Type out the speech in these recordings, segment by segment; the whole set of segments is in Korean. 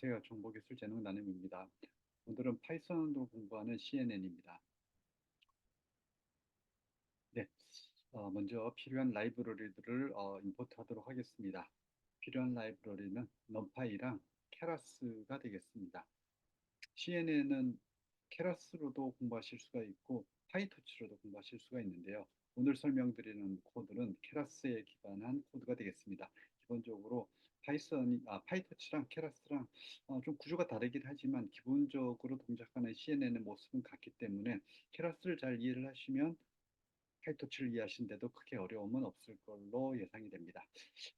안녕하세요. 정보기술재능 나눔입니다. 오늘은 파이썬으로 공부하는 CNN입니다. 네, 먼저 필요한 라이브러리들을 임포트하도록 하겠습니다. 필요한 라이브러리는 numpy랑 keras가 되겠습니다. CNN은 keras로도 공부하실 수가 있고 파이토치로도 공부하실 수가 있는데요. 오늘 설명드리는 코드는 keras에 기반한 코드가 되겠습니다. 기본적으로 파이토치랑 케라스랑 좀 구조가 다르긴 하지만 기본적으로 동작하는 CNN의 모습은 같기 때문에 케라스를 잘 이해를 하시면 파이토치를 이해하시는데도 크게 어려움은 없을 걸로 예상이 됩니다.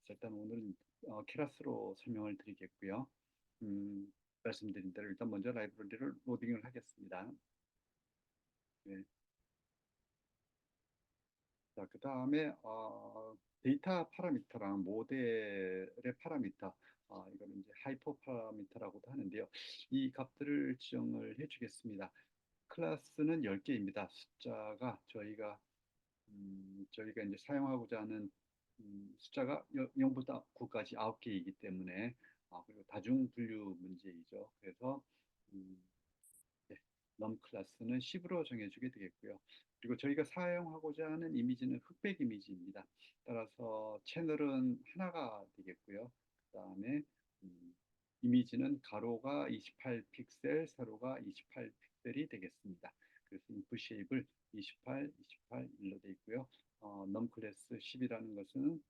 일단 오늘은 케라스로 설명을 드리겠고요. 말씀드린 대로 일단 먼저 라이브러리를 로딩을 하겠습니다. 네. 자, 그 다음에 데이터 파라미터랑 모델의 파라미터, 이거는 이제 하이퍼 파라미터라고도 하는데요. 이 값들을 지정을 해주겠습니다. 클래스는 10개입니다. 숫자가 저희가 이제 사용하고자 하는 숫자가 0부터 9까지 9개이기 때문에 그리고 다중 분류 문제이죠. 그래서 음, 네, 넘 클래스는 10으로 정해주게 되겠고요. 그리고 저희가 사용하고자 하는 이미지는 흑백 이미지입니다. 따라서 채널은 하나가 되겠고요. 그 다음에 음, 이미지는 가로가 28픽셀, 세로가 28픽셀이 되겠습니다. 그래서 인풋 쉐입을 28, 28, 1로 되어 있고요. 넘 클래스 10이라는 것은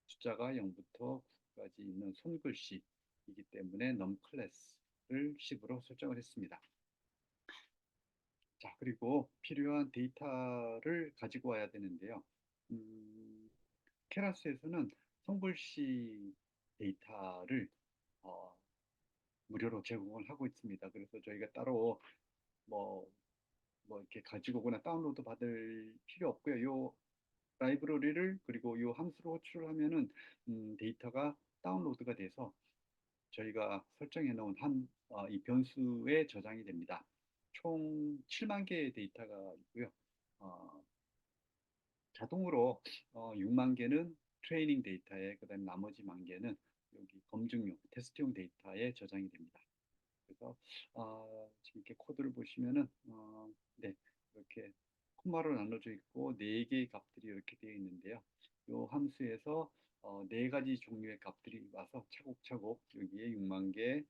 숫자가 0부터 9까지 있는 손글씨이기 때문에 넘 클래스를 10으로 설정을 했습니다. 자, 그리고 필요한 데이터를 가지고 와야 되는데요. 케라스에서는 손글씨 데이터를 어, 무료로 제공을 하고 있습니다. 그래서 저희가 따로 뭐, 이렇게 가지고 오거나 다운로드 받을 필요 없고요. 요 라이브러리를 그리고 요 함수로 호출을 하면은 데이터가 다운로드가 돼서 저희가 설정해 놓은 이 변수에 저장이 됩니다. 총 7만 개의 데이터가 있고요. 어, 자동으로 6만 개는 트레이닝 데이터에, 그다음 나머지 만 개는 여기 검증용, 테스트용 데이터에 저장이 됩니다. 그래서 지금 이렇게 코드를 보시면은 네, 이렇게 콤마로 나눠져 있고 네 개의 값들이 이렇게 되어 있는데요. 이 함수에서 네 가지 종류의 값들이 와서 차곡차곡 여기에 6만 개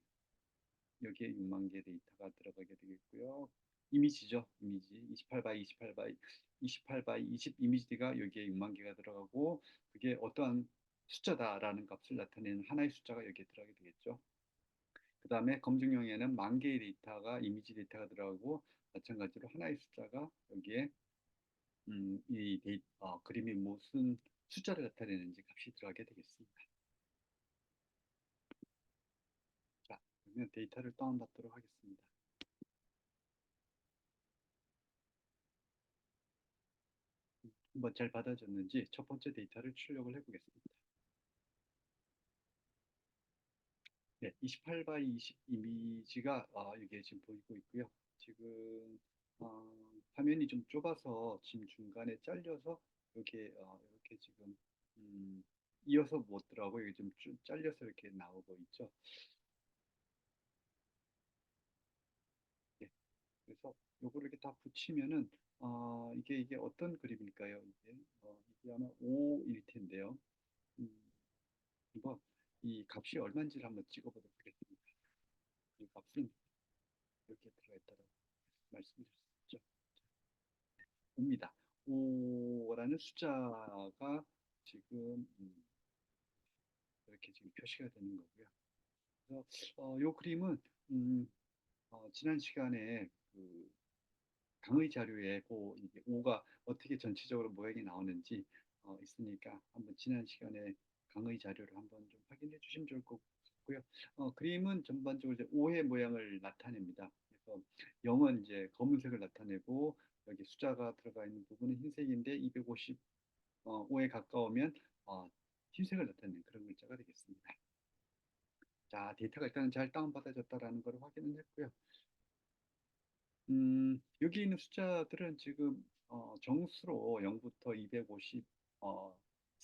데이터가 들어가게 되겠고요. 이미지죠. 이미지 28바이 28바이 28바이 20 이미지가 여기에 6만 개가 들어가고 그게 어떠한 숫자다라는 값을 나타내는 하나의 숫자가 여기에 들어가게 되겠죠. 그 다음에 검증용에는 만 개의 데이터가 이미지 데이터가 들어가고 마찬가지로 하나의 숫자가 여기에 그림이 무슨 숫자를 나타내는지 값이 들어가게 되겠습니다. 자, 그러면 데이터를 다운받도록 하겠습니다. 한번 잘 받아줬는지 첫 번째 데이터를 출력을 해보겠습니다. 네, 28바이 20 이미지가 이게 지금 보이고 있고요. 지금 화면이 좀 좁아서 지금 중간에 잘려서 이렇게 이렇게 지금 음, 이어서 못 들어가고 이게 좀 잘려서 이렇게 나오고 있죠. 네, 그래서 요거를 이렇게 다 붙이면은 이게 어떤 그림일까요? 이게 아마 5일 텐데요. 음, 한번 이 값이 얼마인지를 한번 찍어보도록 하겠습니다. 이 값은 이렇게 들어있다고 말씀드렸죠. 옵니다. 5라는 숫자가 지금 이렇게 지금 표시가 되는 거고요. 그래서 요 그림은 음, 지난 시간에 그 강의 자료에 이게 5가 어떻게 전체적으로 모양이 나오는지 있으니까 한번 지난 시간에 강의 자료를 한번 좀 확인해 주시면 좋을 것 같고요. 그림은 전반적으로 이제 5의 모양을 나타냅니다. 그래서 0은 이제 검은색을 나타내고 여기 숫자가 들어가 있는 부분은 흰색인데 255에 가까우면 흰색을 나타내는 그런 글자가 되겠습니다. 자, 데이터가 일단은 잘 다운받아졌다라는 걸 확인을 했고요. 여기 있는 숫자들은 지금 정수로 0부터 250,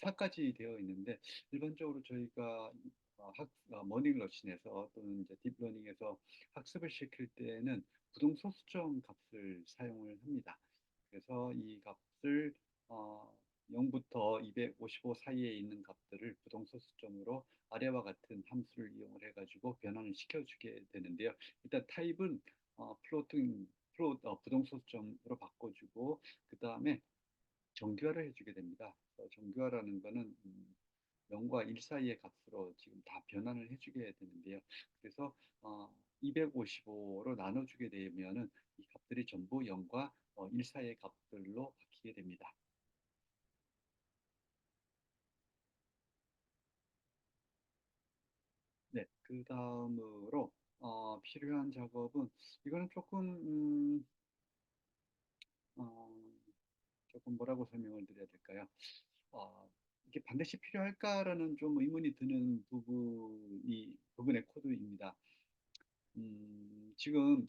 4까지 되어 있는데 일반적으로 저희가 머닝러닝에서 또는 이제 딥러닝에서 학습을 시킬 때는 부동소수점 값을 사용을 합니다. 그래서 이 값을 어, 0부터 255 사이에 있는 값들을 부동소수점으로 아래와 같은 함수를 이용을 해가지고 변환을 시켜주게 되는데요. 일단 타입은 부동소수점으로 바꿔주고 그 다음에 정규화를 해주게 됩니다. 정규화라는 거는 0과 1 사이의 값으로 지금 다 변환을 해주게 되는데요. 그래서 255로 나눠주게 되면은 이 값들이 전부 0과 1 사이의 값들로 바뀌게 됩니다. 네, 그 다음으로 필요한 작업은 이거는 어, 조금 뭐라고 설명을 드려야 될까요? 이게 반드시 필요할까라는 좀 의문이 드는 부분의 코드입니다. 지금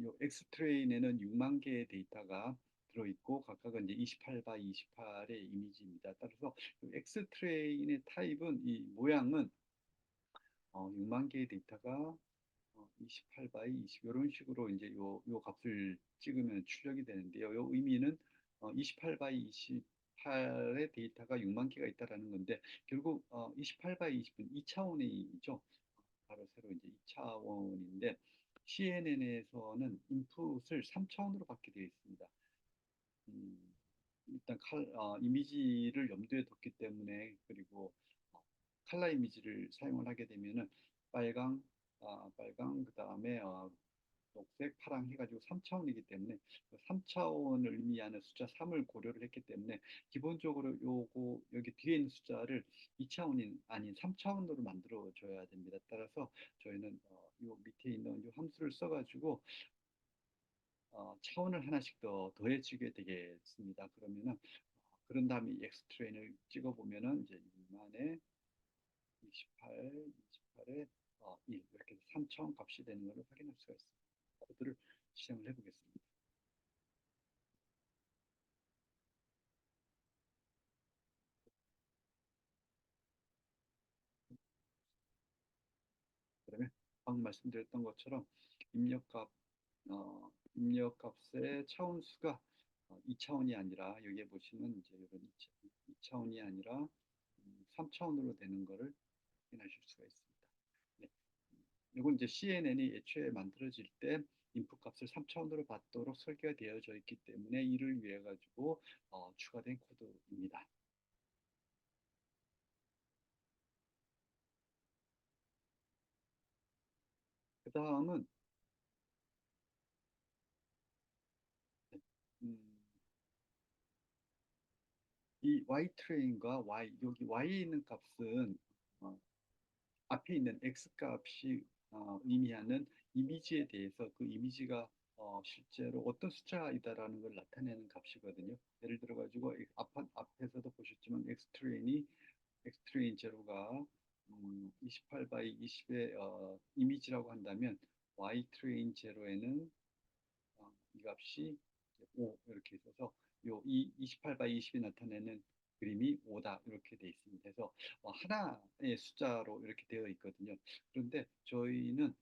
요 엑스트레인에는 6만 개의 데이터가 들어있고 각각은 이제 28 by 28의 이미지입니다. 따라서 엑스트레인의 타입은 이 모양은 6만 개의 데이터가 28 by 20 이런 식으로 이제 요 값을 찍으면 출력이 되는데요. 요 의미는 28 by 28의 데이터가 6만 개가 있다라는 건데 결국 28 by 20은 2차원이죠. 바로 새로 이제 2차원인데 CNN에서는 인풋을 3차원으로 받게 되어 있습니다. 음, 일단 이미지를 염두에 뒀기 때문에 그리고 어, 칼라 이미지를 사용을 하게 되면은 빨강, 빨강 그다음에 녹색, 파랑 해가지고 3차원이기 때문에 3차원을 의미하는 숫자 3을 고려를 했기 때문에 기본적으로 요거 여기 뒤에 있는 숫자를 2차원인 아닌 3차원으로 만들어 줘야 됩니다. 따라서 저희는 요 밑에 있는 요 함수를 써가지고 차원을 하나씩 더 더해주게 되겠습니다. 그러면은 그런 다음에 엑스트레인을 찍어보면은 이제 6만에 28, 28에 1 이렇게 3차원 값이 되는 것을 확인할 수가 있습니다. 코드를 시행을 해보겠습니다. 그러면 방금 말씀드렸던 것처럼 입력값, 입력값의 차원수가 2차원이 아니라 여기에 보시면 이제 이런 2차원이 아니라 3차원으로 되는 것을 확인하실 수가 있습니다. 네. 이건 이제 CNN이 애초에 만들어질 때 인풋 값을 3차원으로 받도록 설계가 되어져 있기 때문에 이를 위해 가지고 추가된 코드입니다. 그 다음은 음, 이 Y 트레인과 여기 Y에 있는 값은 어, 앞에 있는 X 값이 의미하는 이미지에 대해서 그 이미지가 실제로 어떤 숫자이다라는 걸 나타내는 값이거든요. 예를 들어 가지고 앞에서도 보셨지만 엑스트레인 제로가 28 by 20의 이미지라고 한다면 Y 트레인 제로에는 이 값이 5 이렇게 있어서 이 28 by 20이 나타내는 그림이 5다 이렇게 돼 있습니다. 그래서 하나의 숫자로 이렇게 되어 있거든요. 그런데 저희는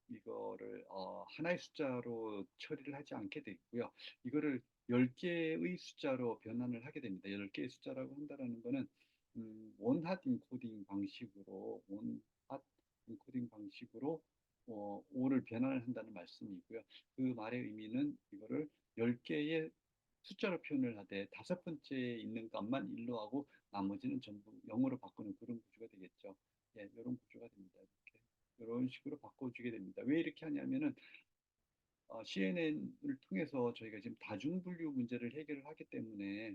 이거를 하나의 숫자로 처리를 하지 않게 돼 있고요. 이거를 10개의 숫자로 변환을 하게 됩니다. 10개의 숫자라고 한다는 거는 원핫 인코딩 방식으로 5를 변환을 한다는 말씀이고요. 그 말의 의미는 이거를 10개의 숫자로 표현을 하되 다섯 번째에 있는 값만 1로 하고 나머지는 전부 0으로 바꾸는 그런 구조가 되겠죠. 예, 이런 구조가 됩니다. 이렇게. 이런 식으로 바꿔주게 됩니다. 왜 이렇게 하냐면은 CNN을 통해서 저희가 지금 다중분류 문제를 해결을 하기 때문에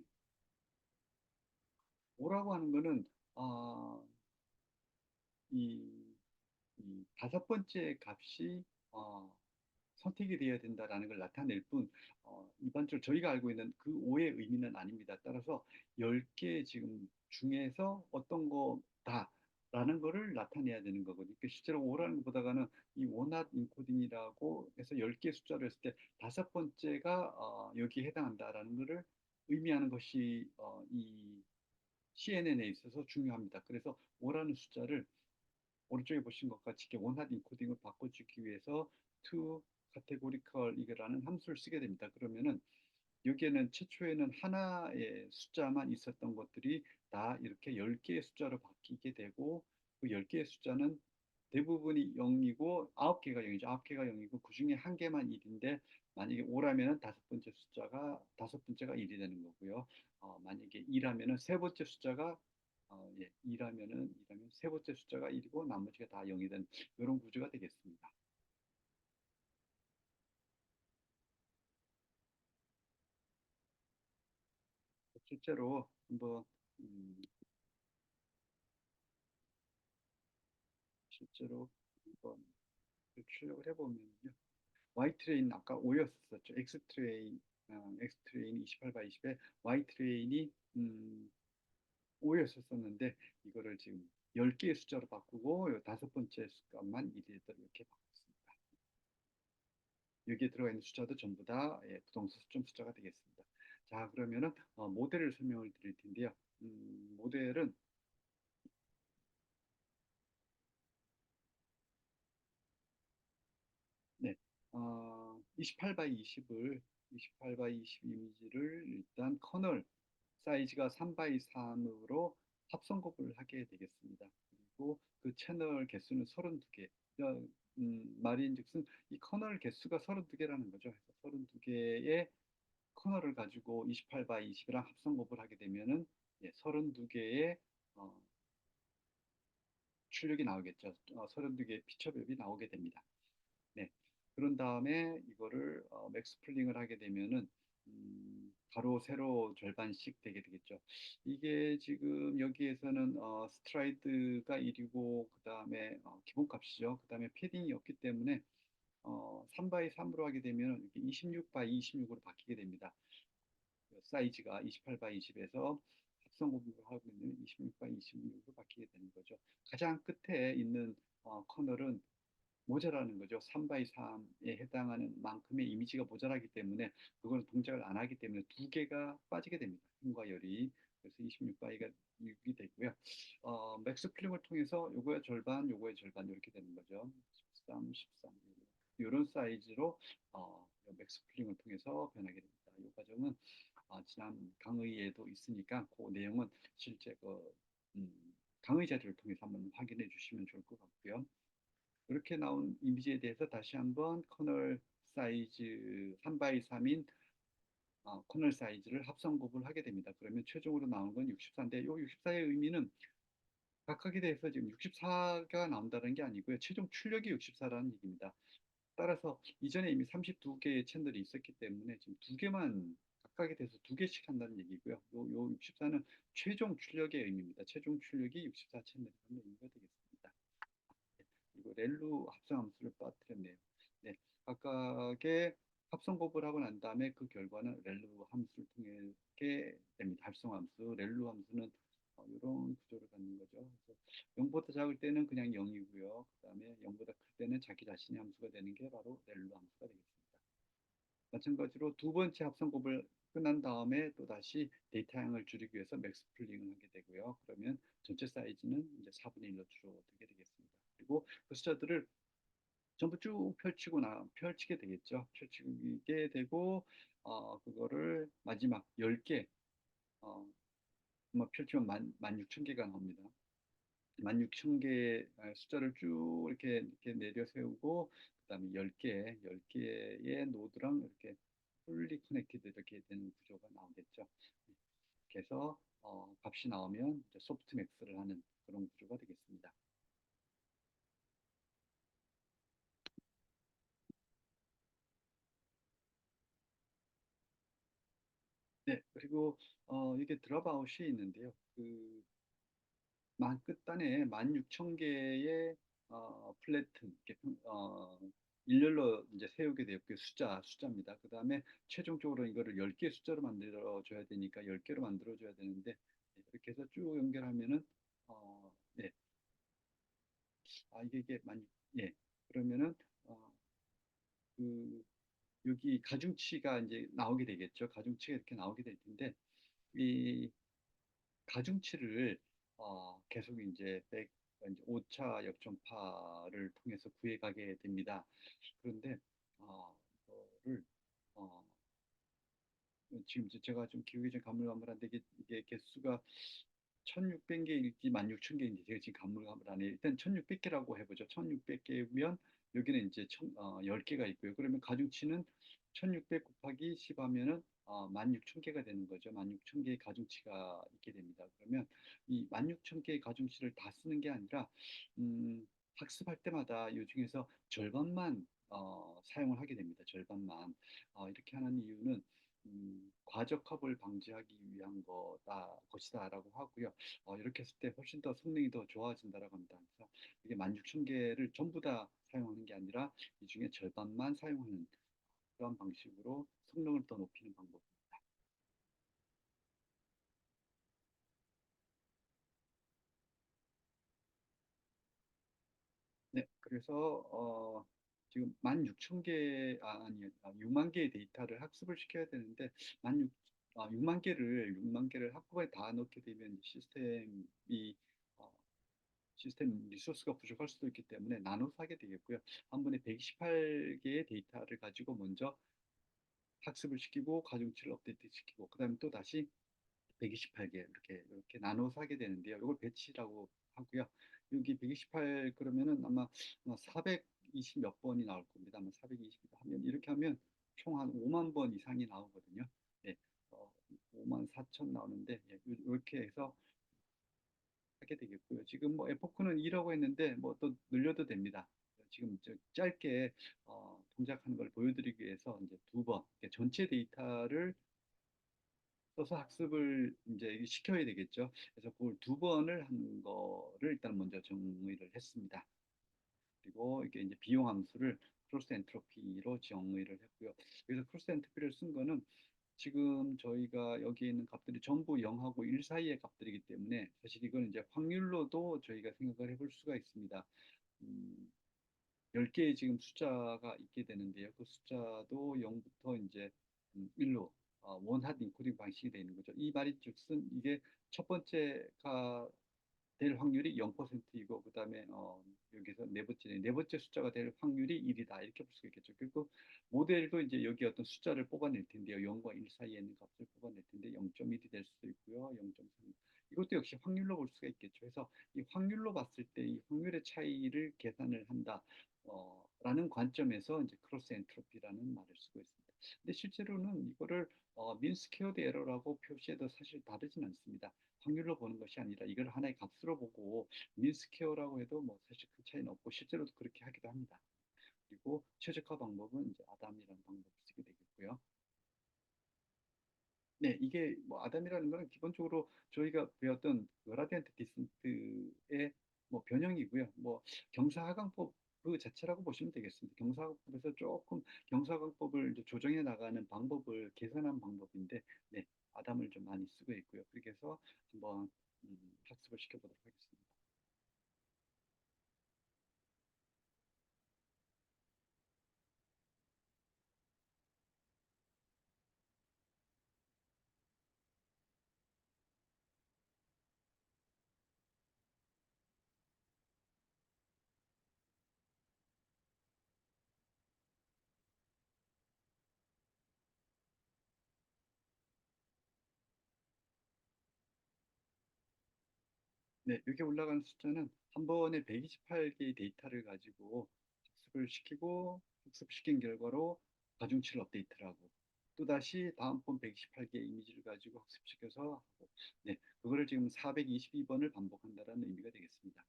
오라고 하는 거는 아, 이, 이 다섯 번째 값이 선택이 되어야 된다라는 걸 나타낼 뿐 일반적으로 저희가 알고 있는 그 5의 의미는 아닙니다. 따라서 10개 지금 중에서 어떤 거다라는 거를 나타내야 되는 거거든요. 그러니까 실제로 5라는 것보다는 이 원핫 인코딩이라고 해서 10개 숫자를 했을 때 다섯 번째가 여기에 해당한다라는 거를 의미하는 것이 이 CNN에 있어서 중요합니다. 그래서 5라는 숫자를 오른쪽에 보신 것과 같이 이렇게 원하드 인코딩을 바꿔주기 위해서 to categorical 이거라는 함수를 쓰게 됩니다. 그러면은 여기에는 최초에는 하나의 숫자만 있었던 것들이 다 이렇게 10개의 숫자로 바뀌게 되고 그 10개의 숫자는 대부분이 0이고 9개가 0이죠. 9개가 0이고 그중에 한 개만 1인데 만약에 5라면은 다섯 번째가 1이 되는 거고요. 만약에 2라면은 세 번째 숫자가 2라면 세 번째 숫자가 1이고 나머지가 다 0이 되는 이런 구조가 되겠습니다. 실제로 한번 음, 실제로 한번 출력을 해보면요. Y트레인 아까 5였었죠. X트레인 28 바이 20에 Y트레인이 5였었는데 이거를 지금 10개의 숫자로 바꾸고 요 다섯 번째 숫자만 1이 이렇게 바꿨습니다. 여기에 들어가 있는 숫자도 전부 다 부동산 수점 숫자가 되겠습니다. 자, 그러면은 모델을 설명을 드릴 텐데요. 모델은 네, 28 바이 20을 28 바이 20 이미지를 일단 커널 사이즈가 3 바이 3으로 합성곱을 하게 되겠습니다. 그리고 그 채널 개수는 32개. 말인즉슨 이 커널 개수가 32개라는 거죠. 그래서 32개의 커널을 가지고 28 바이 20이랑 합성곱을 하게 되면은 32개의 출력이 나오겠죠. 32개의 피처맵이 나오게 됩니다. 네. 그런 다음에 이거를 맥스 플링을 하게 되면은 가로 세로 절반씩 되게 되겠죠. 이게 지금 여기에서는 스트라이드가 1이고 그다음에 기본값이죠. 그다음에 패딩이 없기 때문에 3 바이 3으로 하게 되면 이렇게 26 바이 26으로 바뀌게 됩니다. 사이즈가 28 바이 20에서 합성 공부를 하고 있는 26 바이 26으로 바뀌게 되는 거죠. 가장 끝에 있는 커널은 모자라는 거죠. 3 바이 3에 해당하는 만큼의 이미지가 모자라기 때문에 그거는 동작을 안 하기 때문에 두 개가 빠지게 됩니다. 힘과 열이. 그래서 26 바이가 6이 되고요. 맥스 플링을 통해서 요거의 절반, 요거의 절반 이렇게 되는 거죠. 13, 13. 이런 사이즈로 맥스 플링을 통해서 변하게 됩니다. 이 과정은 지난 강의에도 있으니까 그 내용은 실제 강의 자료를 통해서 한번 확인해 주시면 좋을 것 같고요. 이렇게 나온 이미지에 대해서 다시 한번 커널 사이즈 3 바이 3인 커널 사이즈를 합성곱을 하게 됩니다. 그러면 최종으로 나온 건 64인데 이 64의 의미는 각각에 대해서 지금 64가 나온다는 게 아니고요. 최종 출력이 64라는 얘기입니다. 따라서 이전에 이미 32개의 채널이 있었기 때문에 지금 두 개만 각각에 대해서 두 개씩 한다는 얘기고요. 요 64는 최종 출력의 의미입니다. 최종 출력이 64 채널이라는 의미가 되겠습니다. 그리고 렐루 합성 함수를 빠뜨렸네요. 네, 각각의 합성 곱을 하고 난 다음에 그 결과는 렐루 함수를 통하게 됩니다. 합성 함수, 렐루 함수는 이런 구조를 갖는 거죠. 그래서 0보다 작을 때는 그냥 0이고요. 그 다음에 0보다 클 때는 자기 자신의 함수가 되는 게 바로 렐루 함수가 되겠습니다. 마찬가지로 두 번째 합성곱을 끝난 다음에 또 다시 데이터 양을 줄이기 위해서 맥스 풀링을 하게 되고요. 그러면 전체 사이즈는 이제 4분의 1로 줄어들게 되겠습니다. 그리고 그 숫자들을 전부 쭉 펼치게 되겠죠. 펼치게 되고 그거를 마지막 10개 어, 펼치면 16,000개가 나옵니다. 16,000개의 숫자를 쭉 이렇게 내려 세우고 그다음에 10개의 노드랑 이렇게 풀리 커넥티드 이렇게 되는 구조가 나오겠죠. 그래서 값이 나오면 이제 소프트맥스를 하는 그런 구조가 되겠습니다. 네, 그리고 이게 드랍아웃이 있는데요. 그 만 끝단에 16,000개의 플래튼 일렬로 이제 세우게 되어 그 숫자입니다. 그 다음에 최종적으로 이거를 10개 숫자로 만들어 줘야 되니까 10개로 만들어 줘야 되는데 네, 이렇게 해서 쭉 연결하면은 네. 이게 예. 그러면은 어, 그 여기 가중치가 이제 나오게 되겠죠. 가중치가 이렇게 나오게 될 텐데 이 가중치를 계속 이제 이제 5차 역전파를 통해서 구해가게 됩니다. 그런데 이거를 어, 지금 이제 제가 좀 기억이 좀 가물가물한데 이게 개수가 1600개일지 16,000개인지 제가 지금 가물가물하네. 일단 1600개라고 해보죠. 1600개면 여기는 이제 10개가 있고요. 그러면 가중치는 1600 곱하기 10 하면은 16,000개가 되는 거죠. 16,000개의 가중치가 있게 됩니다. 그러면 이 16,000개의 가중치를 다 쓰는 게 아니라 학습할 때마다 이 중에서 절반만 사용을 하게 됩니다. 절반만. 이렇게 하는 이유는 과적합을 방지하기 위한 것이다라고 하고요. 이렇게 했을 때 훨씬 더 성능이 더 좋아진다라고 합니다. 그래서 이게 16,000개를 전부 다 사용하는 게 아니라 이 중에 절반만 사용하는 그런 방식으로 성능을 더 높이는 방법입니다. 네, 그래서 지금 16,000개 아니 6만 개의 데이터를 학습을 시켜야 되는데 6만 개를 한꺼번에 다 넣게 되면 어, 시스템 리소스가 부족할 수도 있기 때문에 나눠서 하게 되겠고요. 한 번에 128개의 데이터를 가지고 먼저 학습을 시키고 가중치를 업데이트 시키고 그다음에 또 다시 128개 이렇게 나눠서 하게 되는데요. 이걸 배치라고 하고요. 여기 128 그러면은 아마 420 몇 번이 나올 겁니다. 아마 420 하면 이렇게 하면 총 한 5만 번 이상이 나오거든요. 네, 5만 4천 나오는데 예, 이렇게 해서 하게 되겠고요. 지금 뭐 에포크는 2라고 했는데 뭐 또 늘려도 됩니다. 지금 짧게 동작하는 걸 보여드리기 위해서 이제 두 번, 전체 데이터를 써서 학습을 이제 시켜야 되겠죠. 그래서 그걸 두 번을 하는 거를 일단 먼저 정의를 했습니다. 그리고 이게 이제 비용 함수를 크로스 엔트로피로 정의를 했고요. 그래서 크로스 엔트로피를 쓴 거는 지금 저희가 여기 있는 값들이 전부 0하고 1 사이의 값들이기 때문에 사실 이건 이제 확률로도 저희가 생각을 해볼 수가 있습니다. 음, 10개의 지금 숫자가 있게 되는데요. 그 숫자도 0부터 이제 1로 원하드 인코딩 방식이 되어 있는 거죠. 이 말이 즉슨 이게 첫 번째가 될 확률이 0%이고 그다음에 여기서 네 번째 숫자가 될 확률이 1이다 이렇게 볼 수가 있겠죠. 그리고 모델도 이제 여기 어떤 숫자를 뽑아낼 텐데요. 0과 1 사이에 있는 값을 뽑아낼 텐데 0.1이 될 수도 있고요. 0.3 이것도 역시 확률로 볼 수가 있겠죠. 그래서 이 확률로 봤을 때 이 확률의 차이를 계산을 한다. 라는 관점에서 이제 크로스 엔트로피라는 말을 쓰고 있습니다. 근데 실제로는 이거를 민 스퀘어드 에러라고 표시해도 사실 다르진 않습니다. 확률로 보는 것이 아니라 이걸 하나의 값으로 보고 민스퀘어라고 해도 뭐 사실 큰 차이는 없고 실제로도 그렇게 하기도 합니다. 그리고 최적화 방법은 이제 아담이라는 방법을 쓰게 되겠고요. 네, 이게 뭐 아담이라는 거는 기본적으로 저희가 배웠던 그라디언트 디센트의 뭐 변형이고요. 뭐 경사하강법 그 자체라고 보시면 되겠습니다. 경사하강법에서 조금 경사하강법을 이제 조정해 나가는 방법을 계산한 방법인데, 네, 아담을 좀 많이 쓰고 있고요. 그렇게 해서 한번 학습을 시켜보도록 하겠습니다. 네, 여기 올라가는 숫자는 한 번에 128개의 데이터를 가지고 학습을 시키고 학습시킨 결과로 가중치를 업데이트를 하고 또다시 다음번 128개의 이미지를 가지고 학습시켜서 하고 네, 그거를 지금 422번을 반복한다는 의미가 되겠습니다.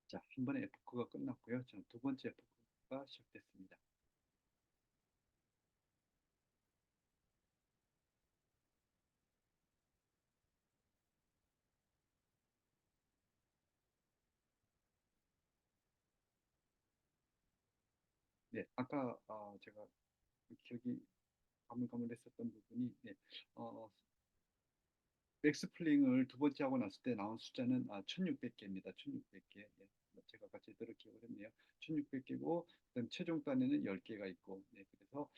자, 한 번에 에포크가 끝났고요. 자, 두 번째 에포크가 시작됐습니다. 네, 아까 제가 기억이 가물가물했었던 부분이 네, 어, 맥스 플링을 두 번째 하고 났을 때 나온 숫자는 1600개입니다. 1600개. 예. 뭐 제가 아까 제대로 기억을 했네요. 1600개고, 그다음 최종 단위는 10개가 있고, 네. 그래서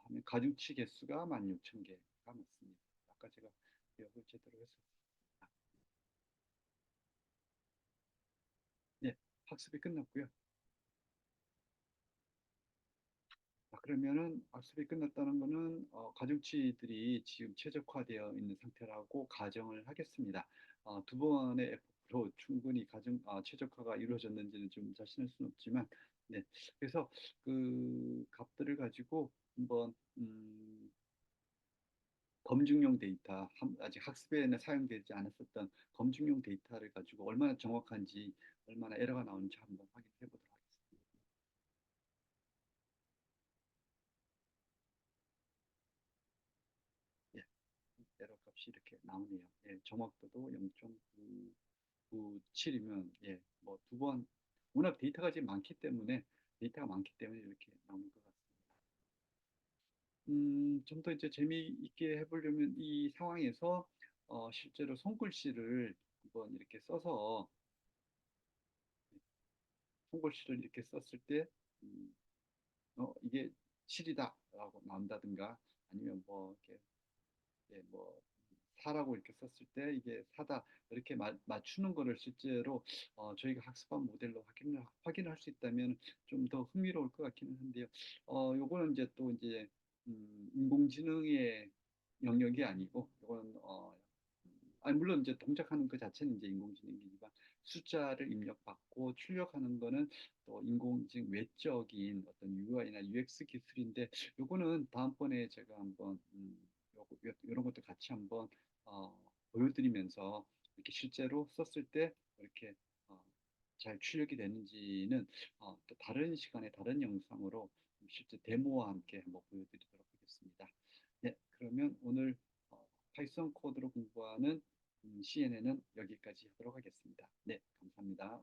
하면 가중치 개수가 16,000개가 맞습니다. 아까 제가 기억을 제대로 했었습니다. 네. 학습이 끝났고요. 그러면은 학습이 끝났다는 거는 가중치들이 지금 최적화되어 있는 상태라고 가정을 하겠습니다. 두 번의 F로 충분히 최적화가 이루어졌는지는 좀 자신할 수는 없지만, 네. 그래서 그 값들을 가지고 한번 검증용 데이터, 아직 학습에는 사용되지 않았었던 검증용 데이터를 가지고 얼마나 정확한지, 얼마나 에러가 나오는지 한번 확인해 보도록 하겠습니다. 예. 에러 값이 이렇게 나오네요. 예, 정확도도 0.997이면, 예, 뭐 두 번, 워낙 데이터가 많기 때문에 이렇게 나오는 것 같습니다. 좀 더 이제 재미있게 해보려면 이 상황에서 실제로 손글씨를 한번 이렇게 써서, 손글씨를 이렇게 썼을 때, 음, 이게 7이다라고 나온다든가, 아니면 뭐 이렇게, 예, 뭐 사라고 이렇게 썼을 때 이게 사다 이렇게 맞추는 거를 실제로 저희가 학습한 모델로 확인할 수 있다면 좀 더 흥미로울 것 같기는 한데요. 요거는 이제 또 이제 인공지능의 영역이 아니고, 요거는 아니, 물론 이제 동작하는 그 자체는 이제 인공지능이지만, 숫자를 입력받고 출력하는 거는 또 인공지능 외적인 어떤 UI나 UX 기술인데, 요거는 다음번에 제가 한번 이런 것도 같이 한번 어, 보여드리면서 이렇게 실제로 썼을 때 이렇게 어, 잘 출력이 되는지는 또 다른 시간에 다른 영상으로 실제 데모와 함께 한번 보여드리도록 하겠습니다. 네, 그러면 오늘 파이썬 코드로 공부하는 CNN은 여기까지 하도록 하겠습니다. 네, 감사합니다.